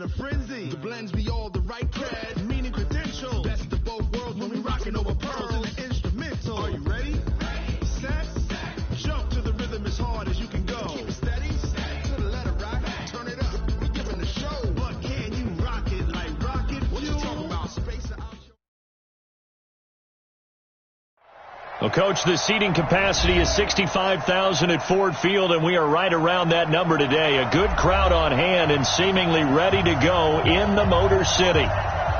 a frenzy. The blends be all the right cred, meaning credentials. Best of both worlds when we rockin' over pearls in the instrumental. Are you ready? Set. Jump to the rhythm as hard as you can go. Keep it steady. To the letter rock. Turn it up. We giving the show. But can you rock it like rocket fuel? What you talking about? Space out. Well, Coach, the seating capacity is 65,000 at Ford Field, and we are right around that number today. A good crowd on hand and seemingly ready to go in the Motor City.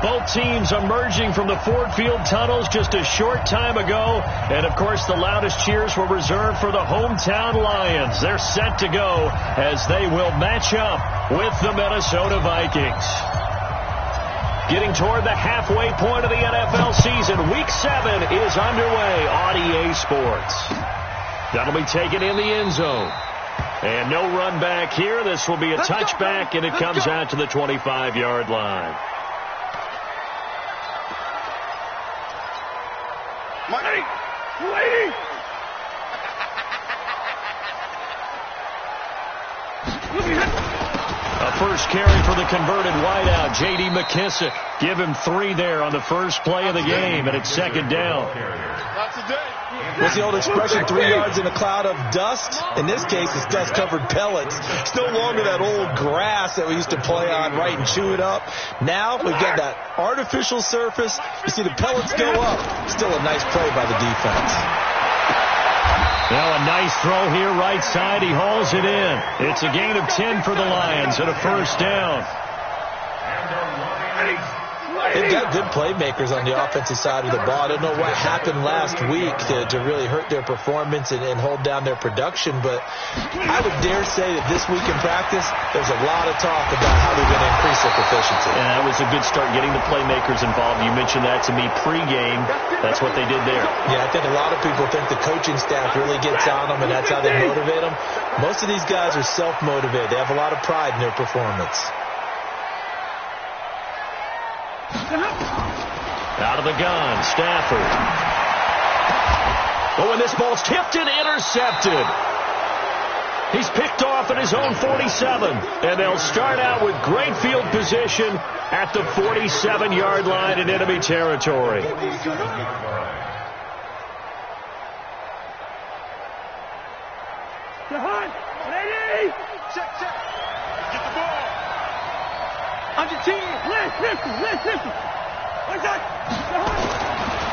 Both teams emerging from the Ford Field tunnels just a short time ago. And, of course, the loudest cheers were reserved for the hometown Lions. They're set to go as they will match up with the Minnesota Vikings. Getting toward the halfway point of the NFL season. Week 7 is underway on EA Sports. That'll be taken in the end zone. And no run back here. This will be a touchback, and it comes out to the 25-yard line. Lady! A first carry for the converted wideout, J.D. McKissick. Give him 3 there on the first play of the game, and it's second down. What's the old expression, 3 yards in a cloud of dust? In this case, it's dust-covered pellets. It's no longer that old grass that we used to play on, right, and chew it up. Now we've got that artificial surface. You see the pellets go up. Still a nice play by the defense. Now a nice throw here right side. He hauls it in. It's a gain of 10 for the Lions and a first down. They've got good playmakers on the offensive side of the ball. I don't know what happened last week to really hurt their performance and hold down their production, but I would dare say that this week in practice, there's a lot of talk about how they're going to increase their proficiency. And that was a good start, getting the playmakers involved. You mentioned that to me pregame. That's what they did there. Yeah, I think a lot of people think the coaching staff really gets on them, and that's how they motivate them. Most of these guys are self-motivated. They have a lot of pride in their performance. Out of the gun, Stafford. Oh, and this ball's tipped and intercepted. He's picked off at his own 47, and they'll start out with great field position at the 47-yard line in enemy territory. Ready? Check. Get the ball. On your team. Listen.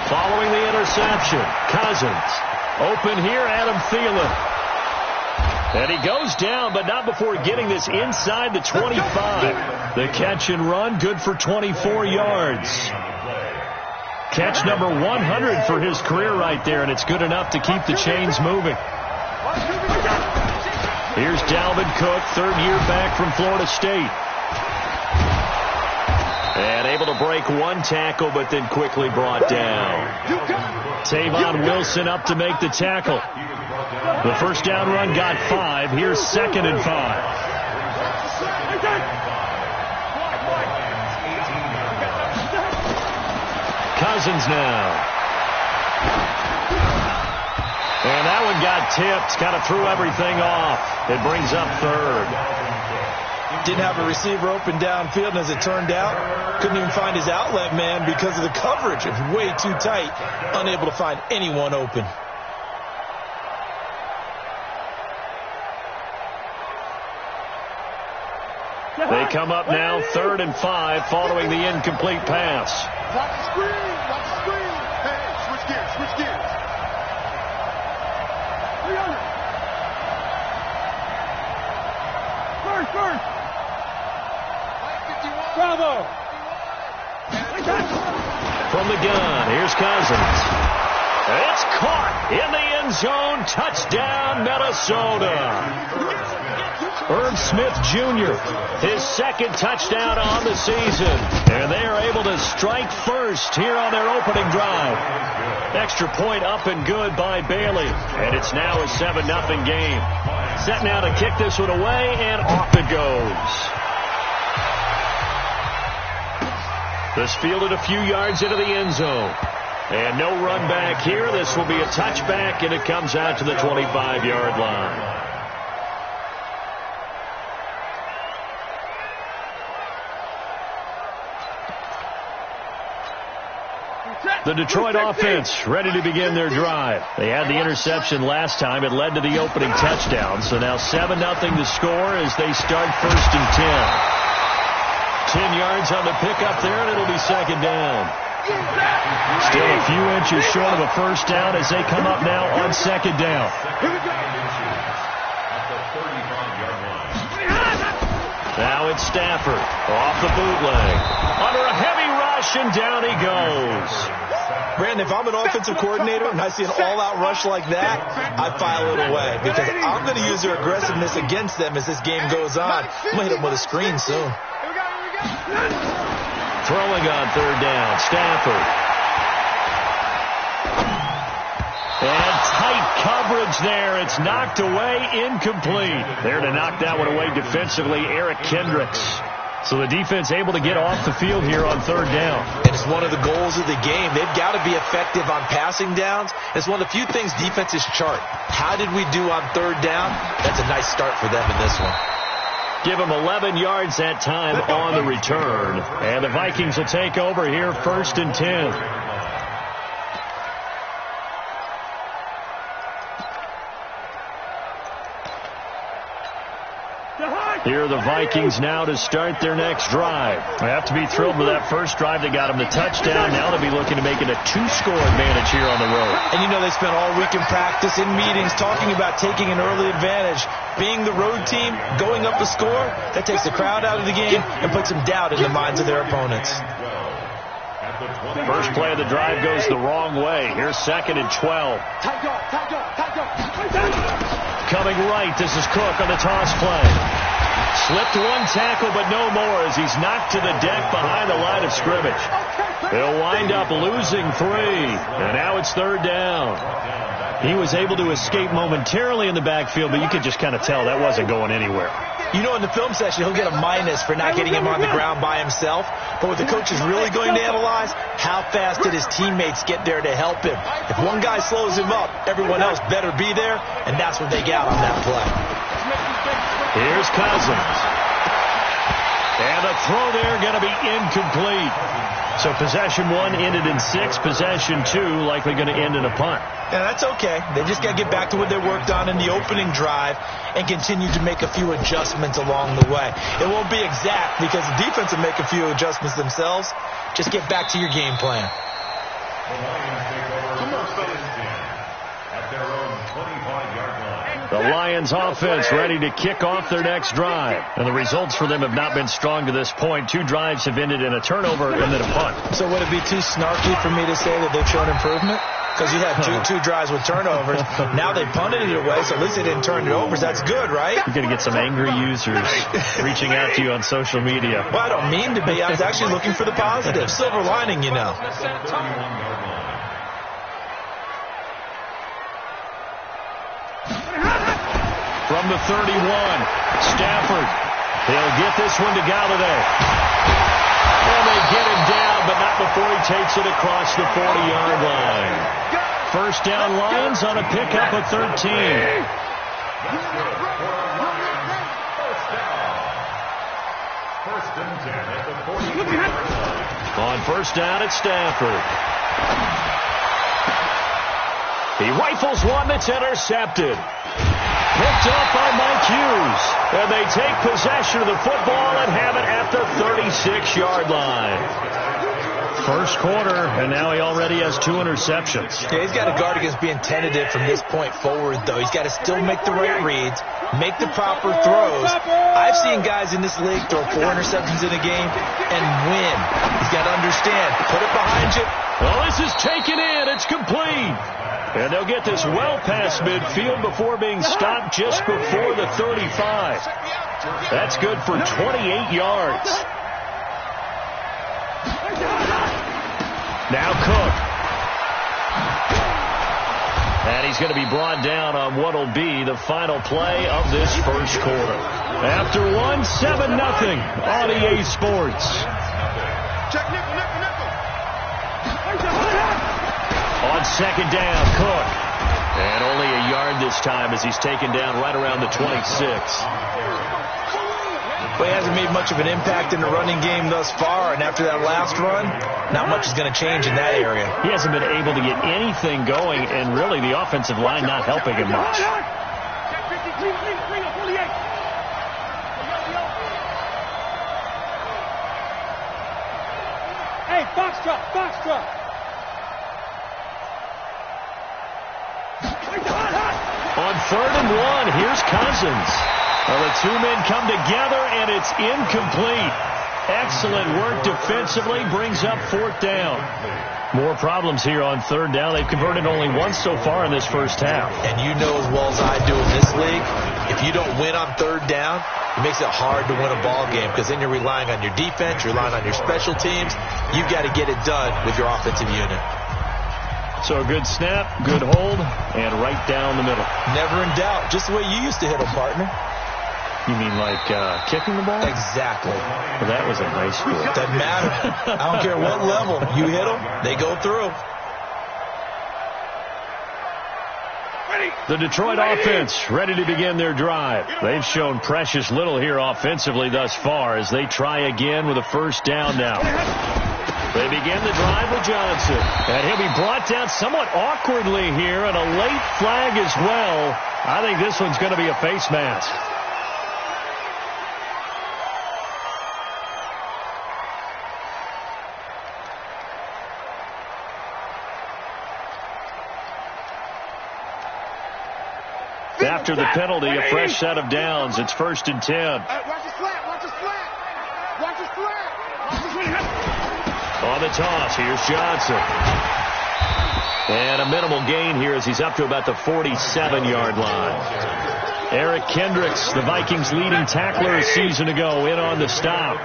Following the interception, Cousins. Open here, Adam Thielen. And he goes down, but not before getting this inside the 25. The catch and run, good for 24 yards. Catch number 100 for his career right there, and it's good enough to keep the chains moving. Here's Dalvin Cook, third year back from Florida State. And able to break one tackle, but then quickly brought down. Tavon Wilson up to make the tackle. The first down run got 5. Here's 2nd and 5. Cousins now. And that one got tipped. Kind of threw everything off. It brings up 3rd. Didn't have a receiver open downfield, and as it turned out, couldn't even find his outlet man because of the coverage. It was way too tight, unable to find anyone open. They come up now 3rd and 5 following the incomplete pass. Watch the screen. Hey, switch gears. First. Bravo. From the gun, here's Cousins. It's caught in the end zone. Touchdown, Minnesota. Irv Smith Jr., his 2nd touchdown on the season. And they are able to strike first here on their opening drive. Extra point up and good by Bailey. And it's now a 7-0 game. Set now to kick this one away, and off it goes. This fielded a few yards into the end zone. And no run back here. This will be a touchback, and it comes out to the 25-yard line. The Detroit offense ready to begin their drive. They had the interception last time. It led to the opening touchdown. So now 7-0 to score as they start 1st and 10. 10 yards on the pickup there, and it'll be 2nd down. Still a few inches short of a 1st down as they come up now on 2nd down. Now it's Stafford off the bootleg. Under a heavy rush, and down he goes. Brandon, if I'm an offensive coordinator and I see an all-out rush like that, I file it away because I'm going to use their aggressiveness against them as this game goes on. I'm going to hit them with a screen soon. Throwing on 3rd down, Stafford. And tight coverage there. It's knocked away, incomplete. There to knock that one away defensively, Eric Kendricks. So the defense able to get off the field here on 3rd down. And it's one of the goals of the game. They've got to be effective on passing downs. It's one of the few things defenses chart. How did we do on 3rd down? That's a nice start for them in this one. Give them 11 yards that time on the return. And the Vikings will take over here 1st and 10. Here are the Vikings now to start their next drive. They have to be thrilled with that first drive. They got them the touchdown. Now they'll be looking to make it a 2-score advantage here on the road. And you know they spent all week in practice, in meetings, talking about taking an early advantage. Being the road team, going up the score, that takes the crowd out of the game and puts some doubt in the minds of their opponents. First play of the drive goes the wrong way. Here's 2nd and 12. Coming right, this is Cook on the toss play. Slipped one tackle, but no more as he's knocked to the deck behind the line of scrimmage. They'll wind up losing 3, and now it's 3rd down. He was able to escape momentarily in the backfield, but you could just kind of tell that wasn't going anywhere. You know, in the film session, he'll get a minus for not getting him on the ground by himself. But what the coach is really going to analyze, how fast did his teammates get there to help him? If one guy slows him up, everyone else better be there, and that's what they got on that play. Here's Cousins. And the throw there going to be incomplete. So possession 1 ended in 6. Possession 2 likely going to end in a punt. Yeah, that's okay. They just got to get back to what they worked on in the opening drive and continue to make a few adjustments along the way. It won't be exact because the defense will make a few adjustments themselves. Just get back to your game plan. The Lions offense ready to kick off their next drive. And the results for them have not been strong to this point. 2 drives have ended in a turnover and then a punt. So would it be too snarky for me to say that they've shown improvement? Because you had two drives with turnovers. Now they punted it away, so at least they didn't turn it over. So that's good, right? You're going to get some angry users reaching out to you on social media. Well, I don't mean to be. I was actually looking for the positive. Silver lining, you know. From the 31, Stafford. He'll get this one to Galladay. And they get him down, but not before he takes it across the 40-yard line. First down, Lions on a pickup of 13. On 1st down, it's Stafford. He rifles one that's intercepted. Picked up by Mike Hughes. And they take possession of the football and have it at the 36-yard line. First quarter, and now he already has 2 interceptions. Yeah, he's got to guard against being tentative from this point forward, though. He's got to still make the right reads, make the proper throws. I've seen guys in this league throw 4 interceptions in a game and win. He's got to understand. Put it behind you. Well, this is taken in. It's complete. And they'll get this well past midfield before being stopped just before the 35. That's good for 28 yards. Now Cook. And he's going to be brought down on what will be the final play of this first quarter. After 7-0 on EA Sports. On 2nd down, Cook. And only a yard this time as he's taken down right around the 26. But he hasn't made much of an impact in the running game thus far, and after that last run, not much is going to change in that area. He hasn't been able to get anything going, and really the offensive line not helping him much. Hey, box drop, box drop. On 3rd and 1, here's Cousins. Well, the two men come together, and it's incomplete. Excellent work defensively, brings up 4th down. More problems here on 3rd down. They've converted only once so far in this first half. And you know as well as I do in this league, if you don't win on 3rd down, it makes it hard to win a ball game because then you're relying on your defense, you're relying on your special teams. You've got to get it done with your offensive unit. So a good snap, good hold, and right down the middle. Never in doubt. Just the way you used to hit them, partner. You mean like kicking the ball? Exactly. Well, that was in high school. Doesn't matter. I don't care what level. You hit them, they go through. The Detroit offense ready to begin their drive. They've shown precious little here offensively thus far as they try again with a 1st down now. They begin the drive with Johnson. And he'll be brought down somewhat awkwardly here, and a late flag as well. I think this one's going to be a face mask. After the penalty, a fresh set of downs. It's 1st and 10. Watch the flat, watch the flat. Watch the flat. On the toss, here's Johnson. And a minimal gain here as he's up to about the 47-yard line. Eric Kendricks, the Vikings' leading tackler a season ago, in on the stop.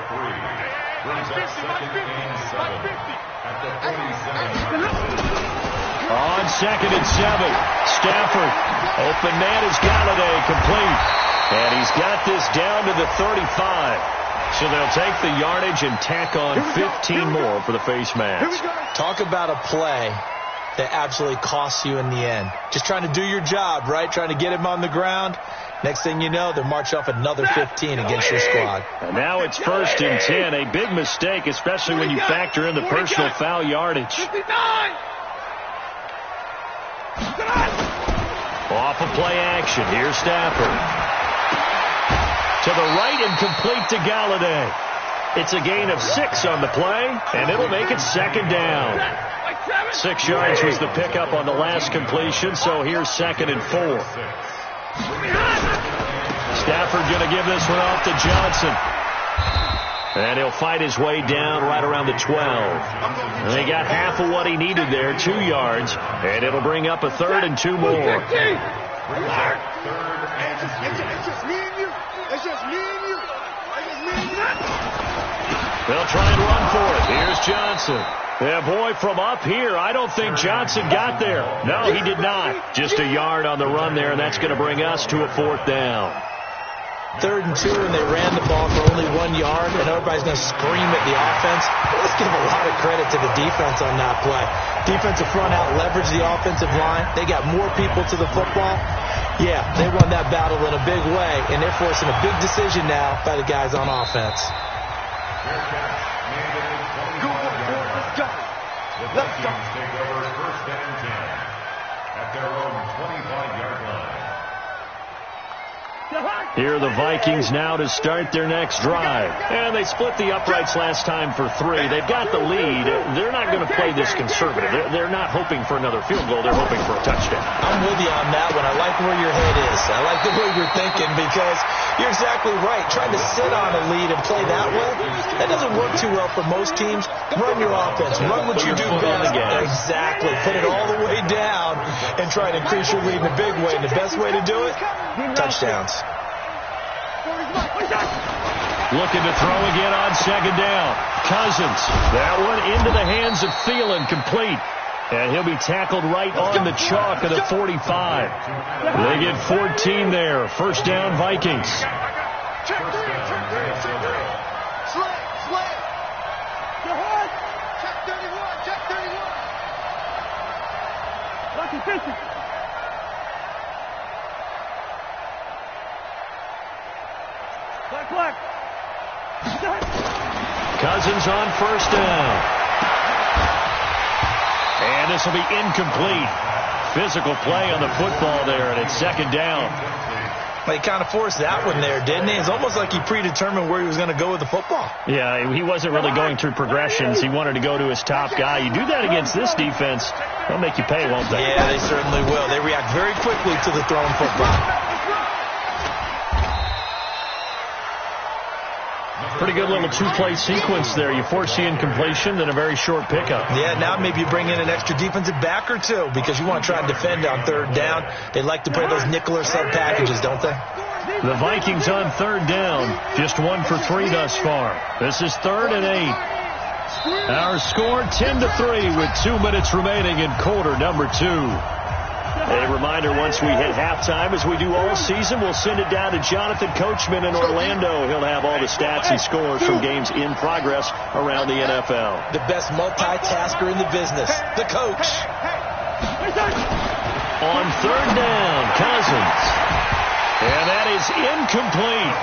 On 2nd and 7, Stafford. Open man is Galladay, complete. And he's got this down to the 35. So they'll take the yardage and tack on 15 more for the face mask. Talk about a play that absolutely costs you in the end. Just trying to do your job, right? Trying to get him on the ground. Next thing you know, they'll march off another 15 against your squad. And now it's 1st and 10. A big mistake, especially when you factor in the personal foul yardage. Off of play action. Here's Stafford. To the right and complete to Galladay. It's a gain of 6 on the play, and it'll make it 2nd down. 6 yards was the pickup on the last completion, so here's 2nd and 4. Stafford going to give this one off to Johnson. And he'll fight his way down right around the 12. And they got half of what he needed there, 2 yards. And it'll bring up a 3rd and 2 more. It's just me and you. It's just me and you. They'll try and run for it. Here's Johnson. Yeah, boy, from up here, I don't think Johnson got there. No, he did not. Just a yard on the run there, and that's going to bring us to a 4th down. 3rd and 2, and they ran the ball for only 1 yard, and everybody's going to scream at the offense. Let's give a lot of credit to the defense on that play. Defensive front out leveraged the offensive line. They got more people to the football. Yeah, they won that battle in a big way, and they're forcing a big decision now by the guys on offense. Let's go. Take over 1st and 10 at their own 25-yard line. Here are the Vikings now to start their next drive. And they split the uprights last time for 3. They've got the lead. They're not going to play this conservative. They're not hoping for another field goal. They're hoping for a touchdown. I'm with you on that one. I like where your head is. I like the way you're thinking because you're exactly right. Trying to sit on a lead and play that way, that doesn't work too well for most teams. Run your offense. Run what you do best. Exactly. Put it all the way down and try to increase your lead in a big way. And the best way to do it, touchdowns. Looking to throw again on 2nd down. Cousins. That one into the hands of Thielen, complete. And he'll be tackled right on the chalk of the 45. They get 14 there. 1st down, Vikings. Check 3. Sled. Go ahead. Check 31. Watch your pitches. Black. Cousins on first down. And this will be incomplete. Physical play on the football there, and it's second down. Well, he kind of forced that one there, didn't he? It's almost like he predetermined where he was going to go with the football. Yeah, he wasn't really going through progressions. He wanted to go to his top guy. You do that against this defense, they'll make you pay, won't they? Yeah, they certainly will. They react very quickly to the thrown football. Pretty good little two-play sequence there. You force the incompletion, then a very short pickup. Yeah, now maybe you bring in an extra defensive back or two because you want to try and defend on third down. They like to play those nickel or sub packages, don't they? The Vikings on third down, just 1 for 3 thus far. This is 3rd and 8. Our score 10-3 with 2 minutes remaining in quarter number 2. A reminder, once we hit halftime, as we do all season, we'll send it down to Jonathan Coachman in Orlando. He'll have all the stats and scores from games in progress around the NFL. The best multitasker in the business, the coach. On third down, Cousins. And that is incomplete.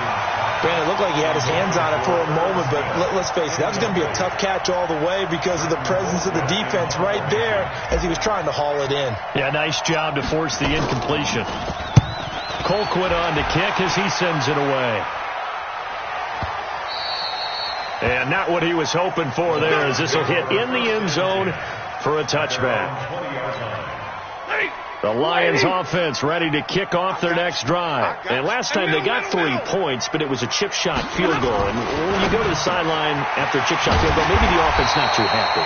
Brandon, it looked like he had his hands on it for a moment, but let's face it, that was going to be a tough catch all the way because of the presence of the defense right there as he was trying to haul it in. Yeah, nice job to force the incompletion. Colquitt on to kick as he sends it away. And not what he was hoping for there, as this will hit in the end zone for a touchback. The Lions offense ready to kick off their next drive. And last time they got 3 points, but it was a chip shot field goal. And when you go to the sideline after a chip shot field goal, maybe the offense not too happy.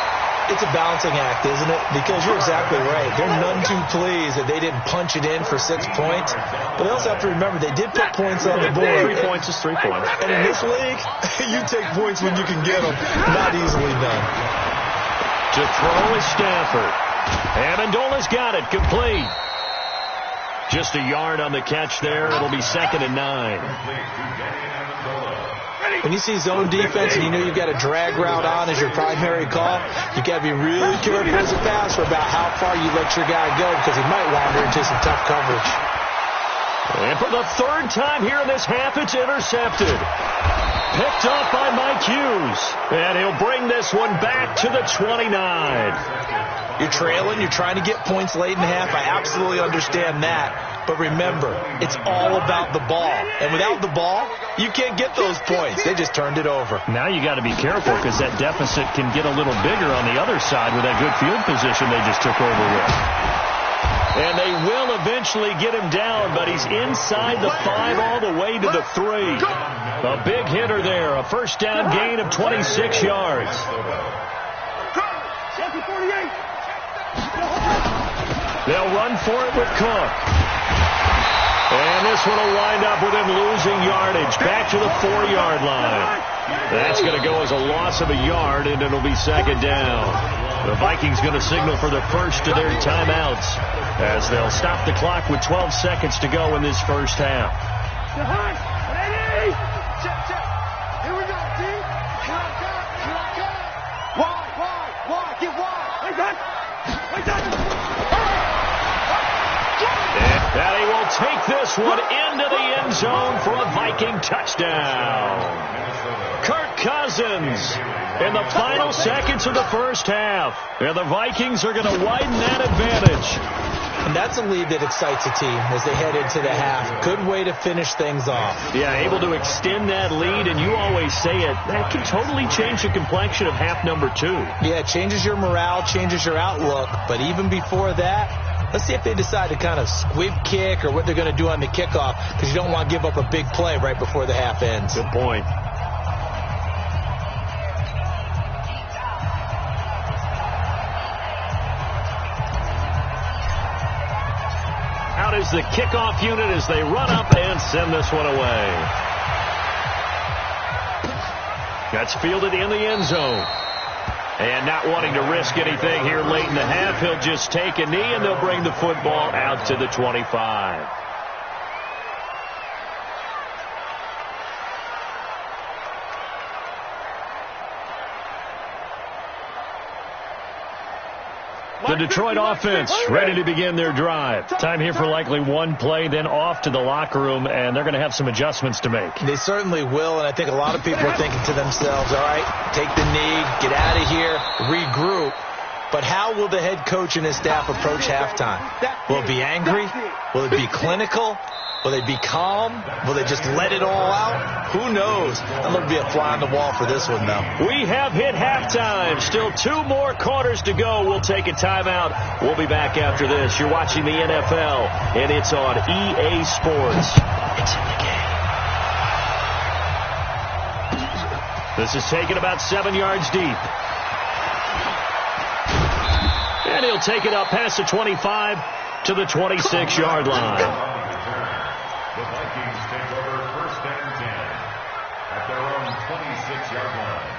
It's a balancing act, isn't it? Because you're exactly right. They're none too pleased that they didn't punch it in for 6 points. But they also have to remember they did put points on the board. 3 points is 3 points. And in this league, you take points when you can get them. Not easily done. To throw is Stafford. Amendola's got it, complete. Just a yard on the catch there. It'll be 2nd and 9. When you see zone defense and you know you've got a drag route on as your primary call, you got to be really careful as a passer about how far you let your guy go because he might wander into some tough coverage. And for the 3rd time here in this half, it's intercepted. Picked off by Mike Hughes. And he'll bring this one back to the 29. You're trailing. You're trying to get points late in the half. I absolutely understand that. But remember, it's all about the ball. And without the ball, you can't get those points. They just turned it over. Now you got to be careful because that deficit can get a little bigger on the other side with that good field position they just took over with. And they will eventually get him down, but he's inside the 5 all the way to the 3. A big hitter there, a first down gain of 26 yards. They'll run for it with Cook. And this one will wind up with him losing yardage back to the 4-yard line. That's going to go as a loss of a yard, and it'll be 2nd down. The Vikings going to signal for the first of their timeouts as they'll stop the clock with 12 seconds to go in this first half. Ready? Here we go, D. Wide. Get wide. And Patty will take this one into the end zone for a Viking touchdown. Kirk Cousins in the final seconds of the first half. And the Vikings are going to widen that advantage. And that's a lead that excites a team as they head into the half. Good way to finish things off. Yeah, able to extend that lead, and you always say it, that can totally change the complexion of half number 2. Yeah, it changes your morale, changes your outlook. But even before that, let's see if they decide to kind of squib kick or what they're going to do on the kickoff, because you don't want to give up a big play right before the half ends. Good point. Out is the kickoff unit as they run up and send this one away. That's fielded in the end zone. And not wanting to risk anything here late in the half, he'll just take a knee and they'll bring the football out to the 25. The Detroit offense ready to begin their drive. Time here for likely one play, then off to the locker room, and they're going to have some adjustments to make. They certainly will, and I think a lot of people are thinking to themselves, all right, take the knee, get out of here, regroup. But how will the head coach and his staff approach halftime? Will it be angry? Will it be clinical? Will they be calm? Will they just let it all out? Who knows? I'm going to be a fly on the wall for this one, though. We have hit halftime. Still 2 more quarters to go. We'll take a timeout. We'll be back after this. You're watching the NFL, and it's on EA Sports. It's in the game. This is taken about 7 yards deep. And he'll take it up past the 25 to the 26-yard line. The Vikings take over 1st and 10 at their own 26-yard line.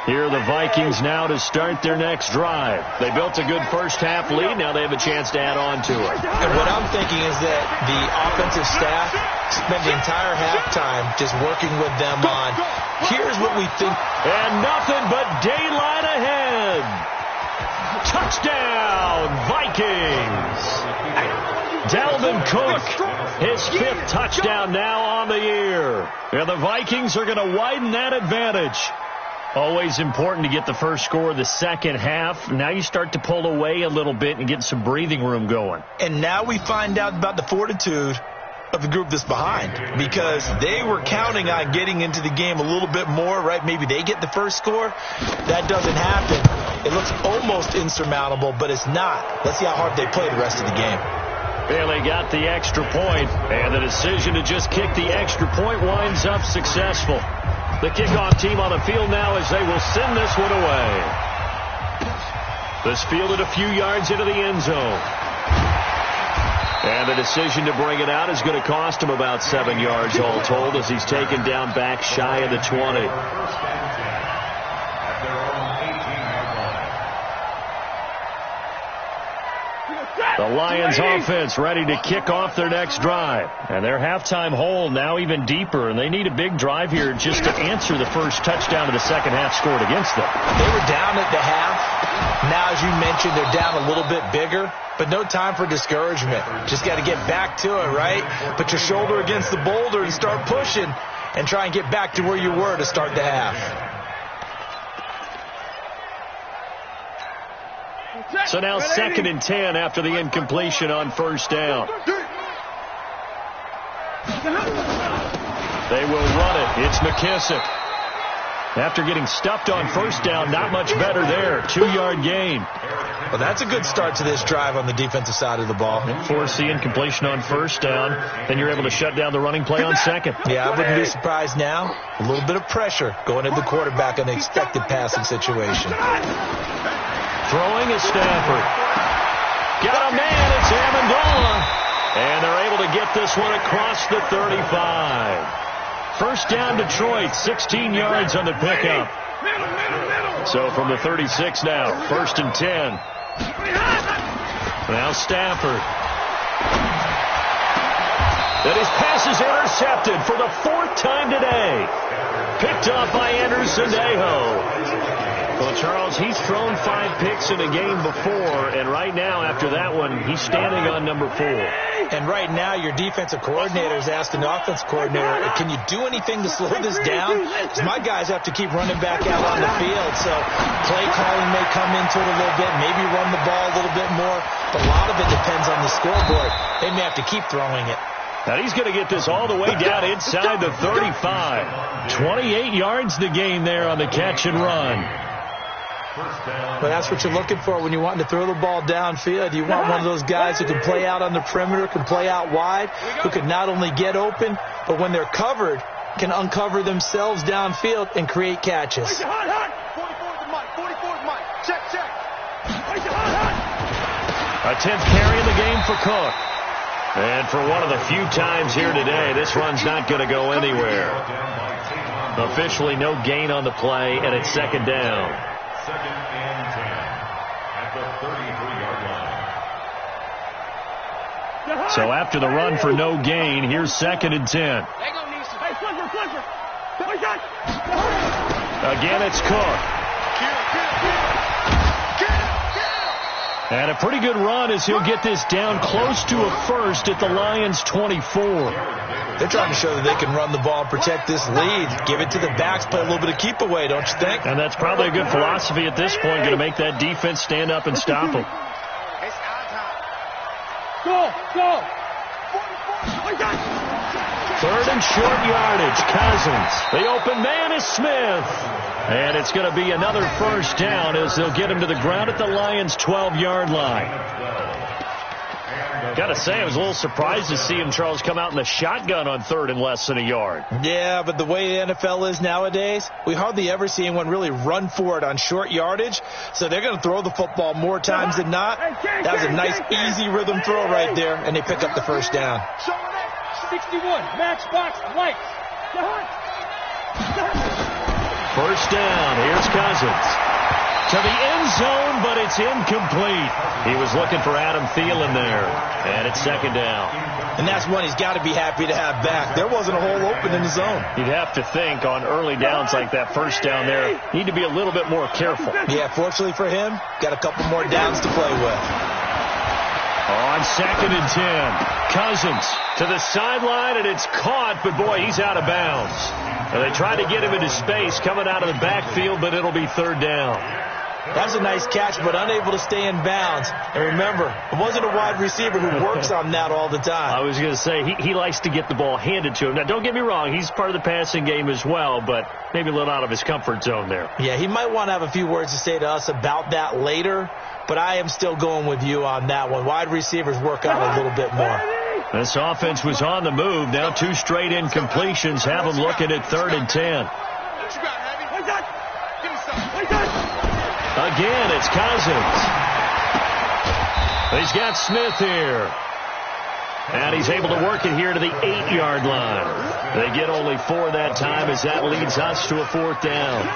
Here are the Vikings now to start their next drive. They built a good first-half lead. Now they have a chance to add on to it. And what I'm thinking is that the offensive staff spent the entire halftime just working with them on, here's what we think. And nothing but daylight ahead. Touchdown, Vikings. Dalvin Cook, his 5th touchdown now on the year. And the Vikings are going to widen that advantage. Always important to get the first score of the second half. Now you start to pull away a little bit and get some breathing room going. And now we find out about the fortitude of the group that's behind, because they were counting on getting into the game a little bit more, right? Maybe they get the first score. That doesn't happen. It looks almost insurmountable, but it's not. Let's see how hard they play the rest of the game. Bailey got the extra point, and the decision to just kick the extra point winds up successful. The kickoff team on the field now as they will send this one away. This fielded a few yards into the end zone. And the decision to bring it out is going to cost him about 7 yards all told as he's taken down back shy of the 20. The Lions offense ready to kick off their next drive. And their halftime hole now even deeper, and they need a big drive here just to answer the first touchdown of the second half scored against them. They were down at the half. Now, as you mentioned, they're down a little bit bigger, but no time for discouragement. Just got to get back to it, right? Put your shoulder against the boulder and start pushing and try and get back to where you were to start the half. So now 2nd and 10 after the incompletion on first down. They will run it. It's McKissick. After getting stuffed on first down, not much better there. 2-yard gain. Well, that's a good start to this drive on the defensive side of the ball. Force the incompletion on first down. Then you're able to shut down the running play on second. Yeah, I wouldn't be surprised now. A little bit of pressure going at the quarterback on the expected passing situation. Throwing is Stafford. Got a man. It's Amendola. And they're able to get this one across the 35. First down Detroit, 16 yards on the pickup. So from the 36 now, 1st and 10. Now Stafford. And his pass is intercepted for the 4th time today. Picked off by Anderson-Aho. Well, Charles, he's thrown 5 picks in a game before, and right now, after that one, he's standing on number 4. And right now, your defensive coordinator is asking the offensive coordinator, can you do anything to slow this down? Because my guys have to keep running back out on the field, so play calling may come into it a little bit, maybe run the ball a little bit more, but a lot of it depends on the scoreboard. They may have to keep throwing it. Now he's going to get this all the way down inside the 35. 28 yards the gain there on the catch and run. But that's what you're looking for when you're wanting to throw the ball downfield. You want one of those guys who can play out on the perimeter, can play out wide, who can not only get open, but when they're covered, can uncover themselves downfield and create catches. 44's Mike. 44's Mike. Check. A 10th carry in the game for Cook. And for one of the few times here today, this run's not going to go anywhere. Officially no gain on the play, and it's 2nd down. 2nd and 10 at the 33-yard line. So after the run for no gain, here's 2nd and 10. Again, it's Cook. And a pretty good run as he'll get this down close to a first at the Lions' 24. They're trying to show that they can run the ball and protect this lead. Give it to the backs, play a little bit of keep away, don't you think? And that's probably a good philosophy at this point, going to make that defense stand up and stop them. Go, go. Third and short yardage, Cousins. The open man is Smith. And it's going to be another first down as they'll get him to the ground at the Lions' 12-yard line. Got to say, I was a little surprised to see him, Charles, come out in the shotgun on third and less than a yard. Yeah, but the way the NFL is nowadays, we hardly ever see anyone really run for it on short yardage. So they're going to throw the football more times than not. That was a nice, easy rhythm throw right there, and they pick up the first down. 61, matchbox, lights. First down, here's Cousins. To the end zone, but it's incomplete. He was looking for Adam Thielen there, and it's second down. And that's one he's got to be happy to have back. There wasn't a hole open in the zone. You'd have to think on early downs like that first down there, need to be a little bit more careful. Yeah, fortunately for him, got a couple more downs to play with. On second and 10, Cousins to the sideline, and it's caught, but boy, he's out of bounds. And they tried to get him into space coming out of the backfield, but it'll be third down. That's a nice catch, but unable to stay in bounds. And remember, it wasn't a wide receiver who works on that all the time. I was going to say, he likes to get the ball handed to him. Now, don't get me wrong, he's part of the passing game as well, but maybe a little out of his comfort zone there. Yeah, he might want to have a few words to say to us about that later, but I am still going with you on that one. Wide receivers work out a little bit more. This offense was on the move. Now 2 straight incompletions have them looking at third and 10. Again, it's Cousins. He's got Smith here. And he's able to work it here to the 8-yard line. They get only 4 that time as that leads us to a fourth down.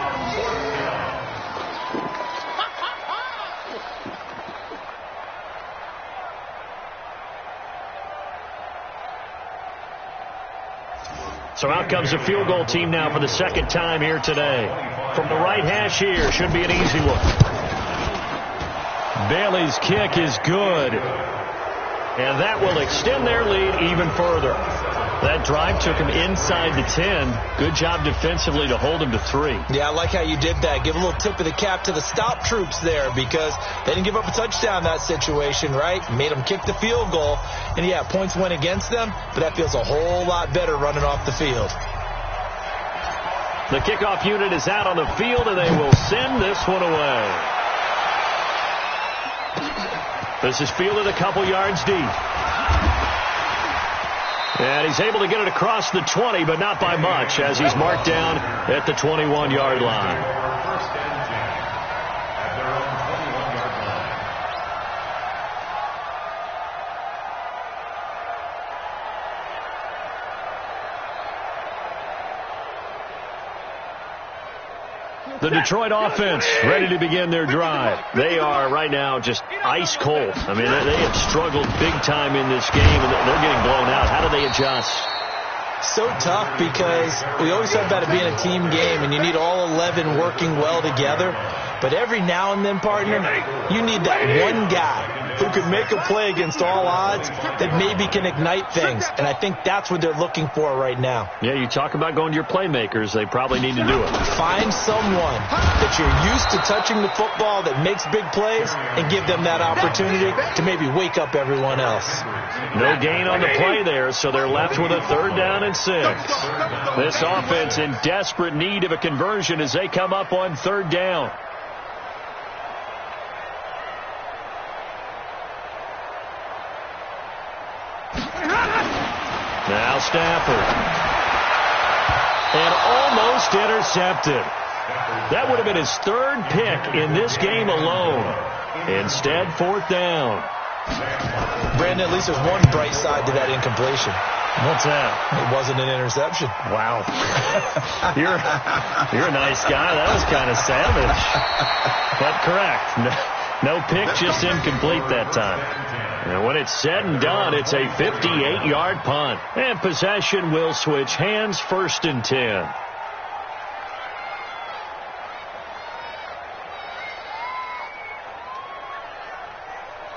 So out comes the field goal team now for the second time here today. From the right hash here, should be an easy one. Bailey's kick is good. And that will extend their lead even further. That drive took him inside the 10. Good job defensively to hold him to 3. Yeah, I like how you did that. Give a little tip of the cap to the stop troops there because they didn't give up a touchdown in that situation, right? Made them kick the field goal. And, yeah, points went against them, but that feels a whole lot better running off the field. The kickoff unit is out on the field, and they will send this one away. This is fielded a couple yards deep. And he's able to get it across the 20, but not by much, as he's marked down at the 21-yard line. First and 10 at their own 21-yard line. The Detroit offense ready to begin their drive. They are right now just ice cold. I mean, they have struggled big time in this game, and they're getting blown out. How do they adjust? So tough because we always talk about it being a team game, and you need all 11 working well together. But every now and then, partner, you need that one guy who can make a play against all odds that maybe can ignite things. And I think that's what they're looking for right now. Yeah, you talk about going to your playmakers. They probably need to do it. Find someone that you're used to touching the football that makes big plays and give them that opportunity to maybe wake up everyone else. No gain on the play there, so they're left with a third down and 6. This offense in desperate need of a conversion as they come up on third down. Now Stafford. And almost intercepted. That would have been his 3rd pick in this game alone. Instead, 4th down. Brandon, at least there's one bright side to that incompletion. What's that? It wasn't an interception. Wow. You're a nice guy. That was kind of savage. But correct. No pick, just incomplete that time. And when it's said and done, it's a 58-yard punt. And possession will switch hands, 1st and 10.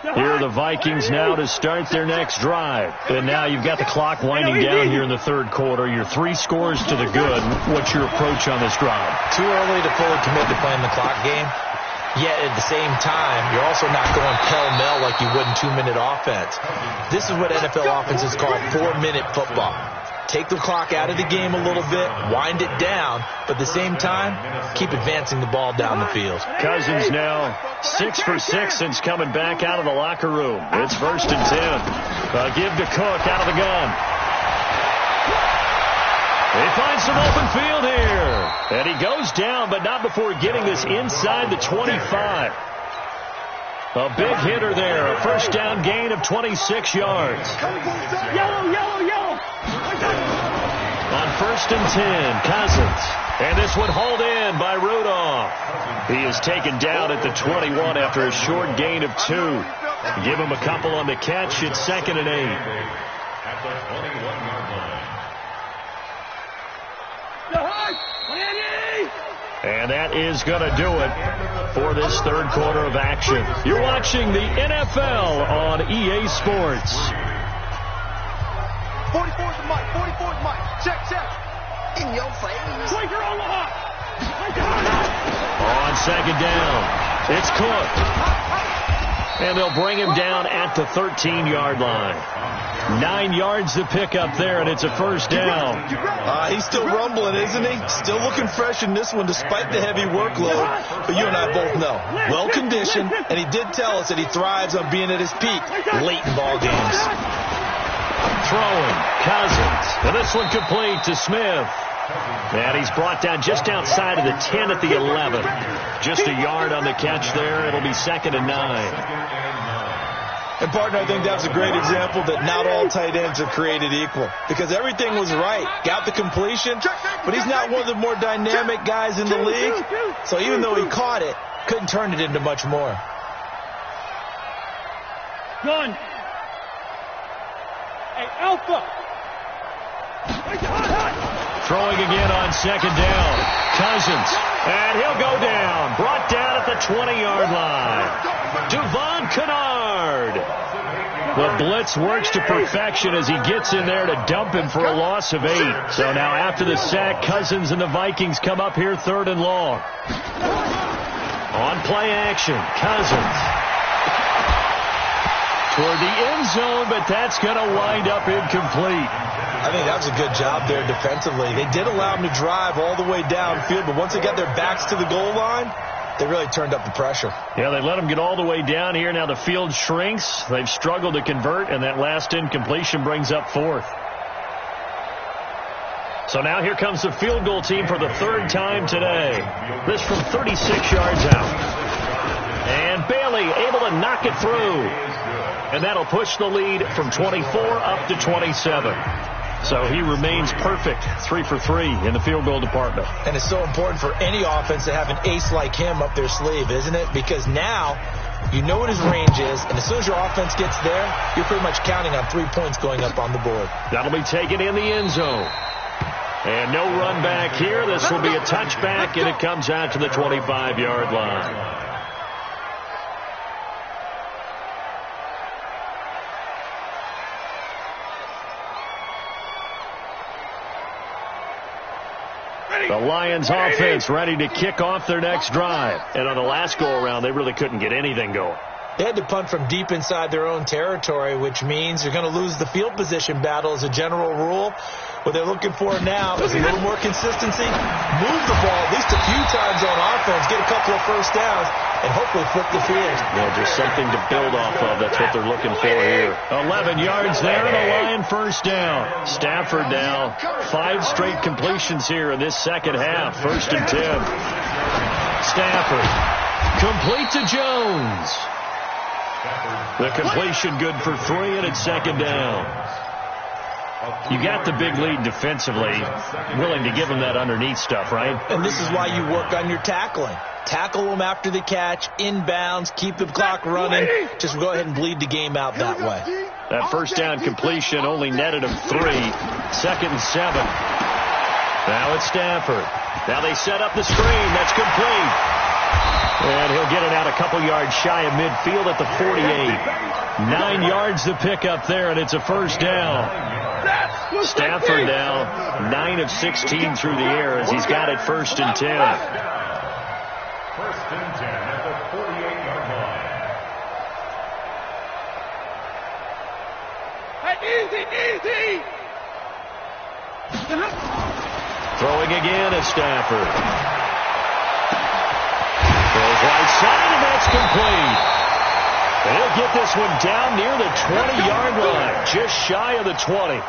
Here are the Vikings now to start their next drive. And now you've got the clock winding down here in the third quarter. You're 3 scores to the good. What's your approach on this drive? Too early to fully commit to playing the clock game. Yet at the same time, you're also not going pell-mell like you would in 2-minute offense. This is what NFL offenses call 4-minute football. Take the clock out of the game a little bit, wind it down, but at the same time, keep advancing the ball down the field. Cousins now 6 for 6 since coming back out of the locker room. It's 1st and 10. Give to Cook out of the gun. He finds some open field here. And he goes down, but not before getting this inside the 25. A big hitter there. A first down gain of 26 yards. Yellow, yellow, yellow. On 1st and 10, Cousins. And this one hauled in by Rudolph. He is taken down at the 21 after a short gain of 2. Give him a couple on the catch. It's 2nd and 8. At the 21-yard line. And that is going to do it for this third quarter of action. You're watching the NFL on EA Sports. 44's Mike. 44's Mike. Check, check. In your face. Quaker Omaha. On 2nd down, it's Cook. And they'll bring him down at the 13-yard line. 9 yards to pick up there, and it's a first down. He's still rumbling, isn't he? Still looking fresh in this one despite the heavy workload. But you and I both know, well-conditioned, and he did tell us that he thrives on being at his peak late in ball games. Throwing, Cousins. And this one complete to Smith. And he's brought down just outside of the 10 at the 11. Just a yard on the catch there. It'll be 2nd and 9. And, partner, I think that's a great example that not all tight ends are created equal. Because everything was right. Got the completion, but he's not one of the more dynamic guys in the league. So even though he caught it, couldn't turn it into much more. Gun. Hey, Alpha. Throwing again on 2nd down. Cousins. And he'll go down. Brought down at the 20-yard line. Devon Kennard. The blitz works to perfection as he gets in there to dump him for a loss of 8. So now after the sack, Cousins and the Vikings come up here 3rd and long. On play action, Cousins. Toward the end zone, but that's going to wind up incomplete. I think that was a good job there defensively. They did allow him to drive all the way downfield, but once they got their backs to the goal line, they really turned up the pressure. Yeah, they let him get all the way down here. Now the field shrinks. They've struggled to convert, and that last incompletion brings up 4th. So now here comes the field goal team for the 3rd time today. This from 36 yards out. And Bailey able to knock it through. And that'll push the lead from 24 up to 27. So he remains perfect, 3 for 3 in the field goal department. And it's so important for any offense to have an ace like him up their sleeve, isn't it? Because now you know what his range is, and as soon as your offense gets there, you're pretty much counting on 3 points going up on the board. That'll be taken in the end zone. And no run back here. This will be a touchback, and it comes out to the 25-yard line. The Lions offense ready to kick off their next drive. And on the last go-around, they really couldn't get anything going. They had to punt from deep inside their own territory, which means you're going to lose the field position battle as a general rule. What they're looking for now is a little more consistency, move the ball at least a few times on offense, get a couple of first downs, and hopefully flip the field. Yeah, just something to build off of. That's what they're looking for here. 11 yards there, and a Lion first down. Stafford now 5 straight completions here in this second half. 1st and 10. Stafford complete to Jones. The completion good for 3, and it's 2nd down. You got the big lead defensively, willing to give them that underneath stuff, right? And this is why you work on your tackling. Tackle them after the catch, inbounds, keep the clock running. Just go ahead and bleed the game out that way. That first down completion only netted him 3. 2nd and 7. Now it's Stafford. Now they set up the screen. That's complete. And he'll get it out a couple yards shy of midfield at the 48. 9 yards to pick up there, and it's a first down. Stafford now 9 of 16 through the air as he's got it 1st and 10. 1st and 10 at the 48-yard line. Easy. Throwing again at Stafford. Throws right side, and that's complete. And he'll get this one down near the 20-yard line, just shy of the 20.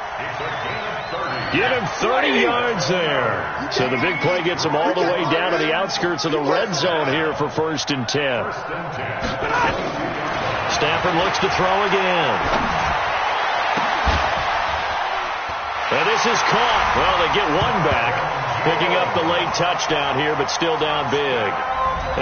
Give him 30 yards there. So the big play gets him all the way down to the outskirts of the red zone here for 1st and 10. Stafford looks to throw again. And this is caught. Well, they get one back, picking up the late touchdown here, but still down big.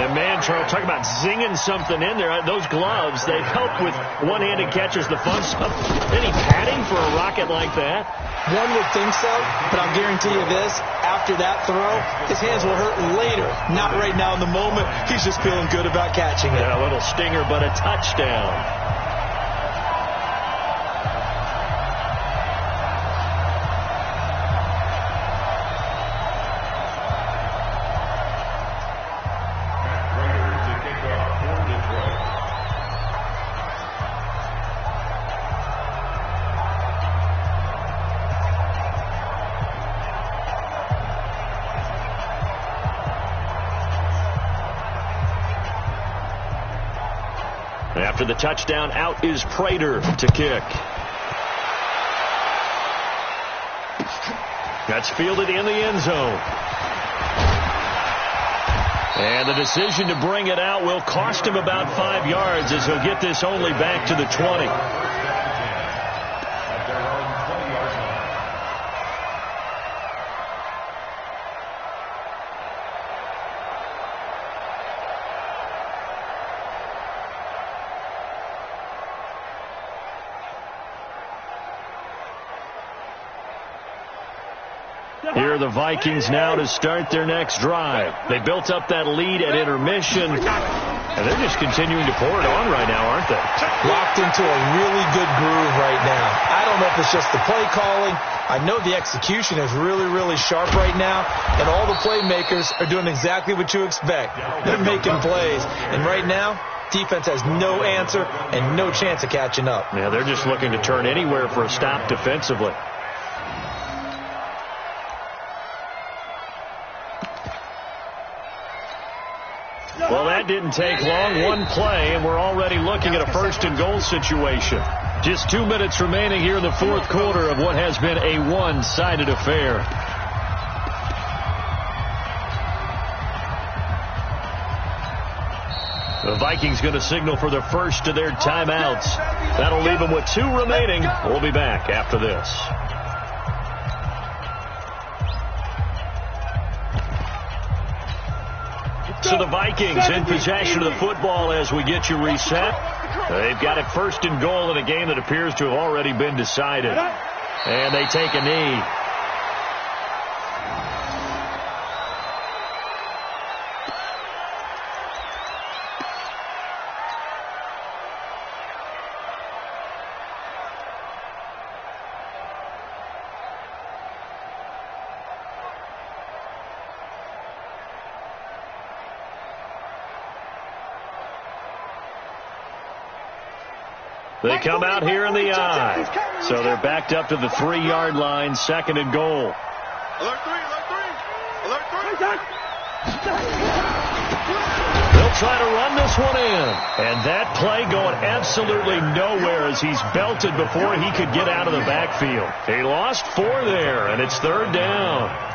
And man, Charles, talk about zinging something in there. Those gloves, they help with one-handed catches, the fun stuff. Any padding for a rocket like that? One would think so, but I'll guarantee you this. After that throw, his hands will hurt later. Not right now in the moment. He's just feeling good about catching it. Yeah, a little stinger, but a touchdown. After the touchdown, out is Prater to kick. That's fielded in the end zone. And the decision to bring it out will cost him about 5 yards as he'll get this only back to the 20. Here are the Vikings now to start their next drive. They built up that lead at intermission, and they're just continuing to pour it on right now, aren't they? Locked into a really good groove right now. I don't know if it's just the play calling. I know the execution is really, really sharp right now, and all the playmakers are doing exactly what you expect. They're making plays, and right now, defense has no answer and no chance of catching up. Yeah, they're just looking to turn anywhere for a stop defensively. Well, that didn't take long. One play, and we're already looking at a 1st and goal situation. Just 2 minutes remaining here in the 4th quarter of what has been a one-sided affair. The Vikings going to signal for the first of their timeouts. That'll leave them with 2 remaining. We'll be back after this. So the Vikings in possession of the football as we get you reset. They've got it 1st and goal in a game that appears to have already been decided. And they take a knee. They come out here in the I. So they're backed up to the 3-yard line, 2nd and goal. Alert 3, alert 3, alert 3. They'll try to run this one in. And that play going absolutely nowhere as he's belted before he could get out of the backfield. He lost 4 there, and it's 3rd down.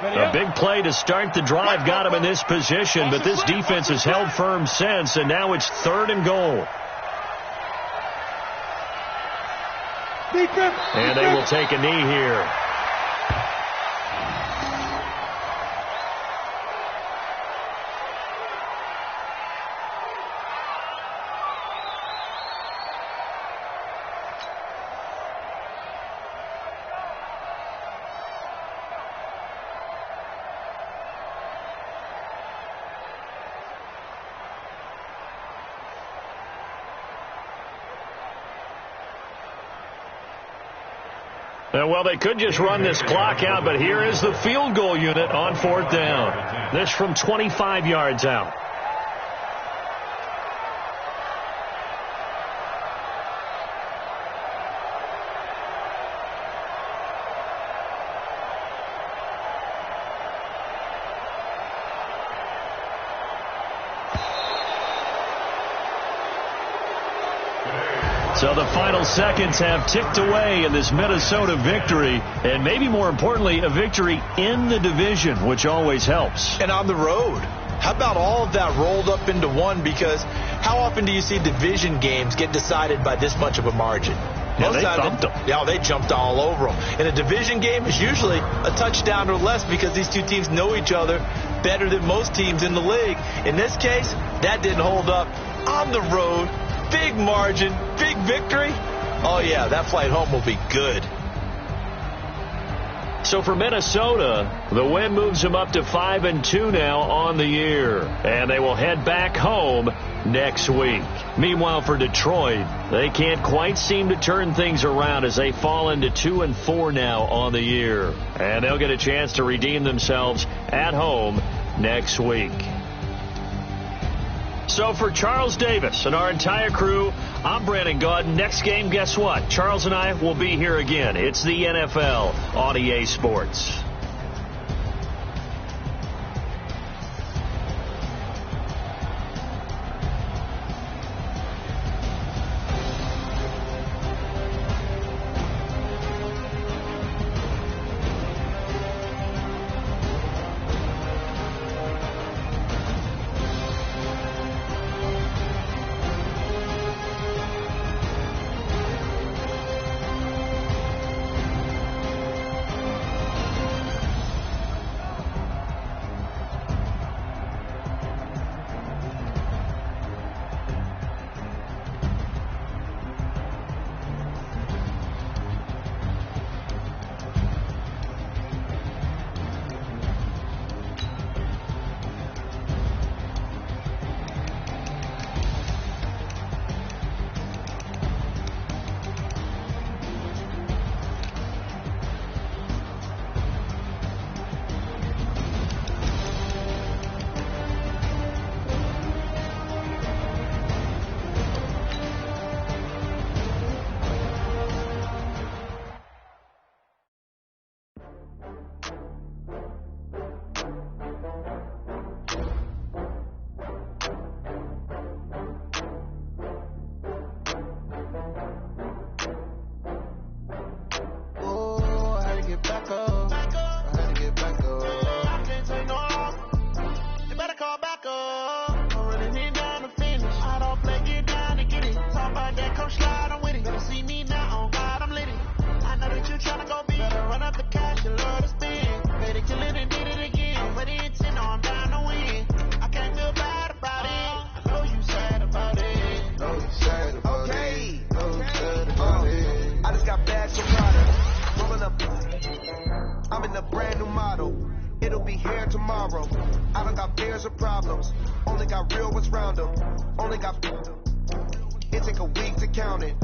A big play to start the drive got him in this position, but this defense has held firm since, and now it's 3rd and goal. And they will take a knee here. Well, they could just run this clock out, but here is the field goal unit on 4th down. This from 25 yards out. So the final seconds have ticked away in this Minnesota victory, and maybe more importantly, a victory in the division, which always helps. And on the road. How about all of that rolled up into one? Because how often do you see division games get decided by this much of a margin? Yeah, they thumped them. Yeah, they jumped all over them. And a division game is usually a touchdown or less because these two teams know each other better than most teams in the league. In this case, that didn't hold up. On the road, big margin, big victory. Oh, yeah, that flight home will be good. So for Minnesota, the win moves them up to 5-2 now on the year. And they will head back home next week. Meanwhile, for Detroit, they can't quite seem to turn things around as they fall into 2-4 now on the year. And they'll get a chance to redeem themselves at home next week. So for Charles Davis and our entire crew, I'm Brandon Gaudin. Next game, guess what? Charles and I will be here again. It's the NFL on EA Sports. It take a week to count it.